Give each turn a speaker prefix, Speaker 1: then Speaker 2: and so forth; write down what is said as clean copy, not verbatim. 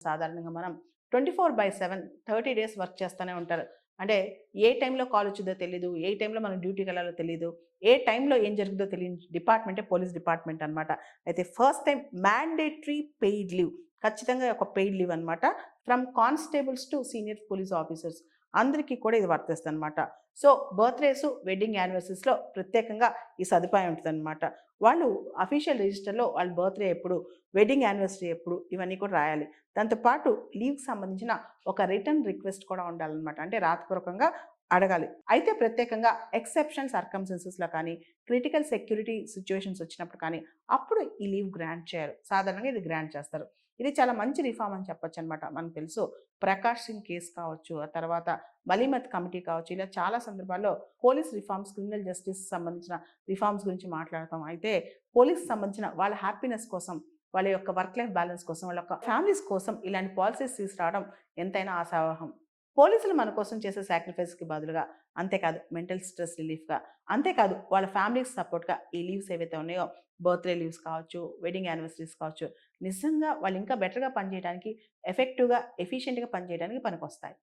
Speaker 1: సాధారణంగా మనం 24/7 30 days work చేస్తూనే ఉంటారు. అంటే ఏ టైంలో కాల్ వచ్చిందో తెలీదు. ఏ టైంలో మనం డ్యూటీకెళ్ళాలో తెలీదు. ఏ టైంలో ఏం జరుగుతుందో తెలియని డిపార్ట్‌మెంటే పోలీస్ డిపార్ట్‌మెంట్ అనమాట. అయితే first time mandatory paid leave ఖచ్చితంగా ఒక పెయిడ్ లీవ్ అనమాట. From constables to senior police officers అందరికీ కూడా ఇది వర్తిస్తుందనమాట. సో, బర్త్‌డేస్, వెడ్డింగ్ యానివర్సరీస్‌లో ప్రత్యేకంగా ఈ సదుపాయం ఉంటదనమాట. వాళ్ళు అఫీషియల్ రిజిస్టర్‌లో వాళ్ళ బర్త్‌డే ఎప్పుడు, వెడ్డింగ్ యానివర్సరీ ఎప్పుడు ఇవన్నీ కూడా రాయాలి. దాంతో పాటు లీవ్‌కి సంబంధించిన ఒక రిటర్న్ రిక్వెస్ట్ కూడా ఉండాలనమాట. అంటే రాతపూర్వకంగా అడగాలి. అయితే ప్రత్యేకంగా ఎక్సెప్షన్ సర్కమ్‌స్టాన్సెస్‌లో కానీ, క్రిటికల్ సెక్యూరిటీ సిట్యుయేషన్స్ వచ్చినప్పుడు కానీ, అప్పుడు ఈ లీవ్ గ్రాంట్ చేయరు. సాధారణంగా ఇది గ్రాంట్ చేస్తారు. ఇది చాలా మంచి రిఫార్మ్ అని చెప్పొచ్చనమాట. మనకు తెలుసు 'ప్రకాష్ సింగ్' కేస్ కావచ్చు, ఆ తర్వాత 'మలీమత్ కమిటీ' కావచ్చు, ఇలా చాలా సందర్భాల్లో పోలీస్ రిఫార్మ్స్, క్రిమినల్ జస్టిస్ సంబంధించిన రిఫార్మ్స్ గురించి మాట్లాడతాం. అయితే పోలీస్‌కి సంబంధించిన వాళ్ళ హ్యాపీనెస్ కోసం, వాళ్ళ యొక్క వర్క్ లైఫ్ బ్యాలెన్స్ కోసం, వాళ్ళ యొక్క ఫ్యామిలీస్ కోసం ఇలాంటి పాలిసీస్ తీసుకురావడం ఎంతైనా ఆశావహం. పోలీసులు మన కోసం చేసే సాక్రిఫైస్‌కి బదులుగా, అంతేకాదు మెంటల్ స్ట్రెస్ రిలీఫ్‌గా, అంతేకాదు వాళ్ళ ఫ్యామిలీకి సపోర్ట్‌గా ఈ లీవ్స్ ఏవైతే ఉన్నాయో, బర్త్‌డే లీవ్స్ కావచ్చు, వెడ్డింగ్ యానివర్సరీస్ కావచ్చు, నిజంగా వాళ్ళు ఇంకా బెటర్‌గా పనిచేయడానికి, ఎఫెక్టివ్‌గా, ఎఫిషియెంట్‌గా పనిచేయడానికి పనికొస్తాయి.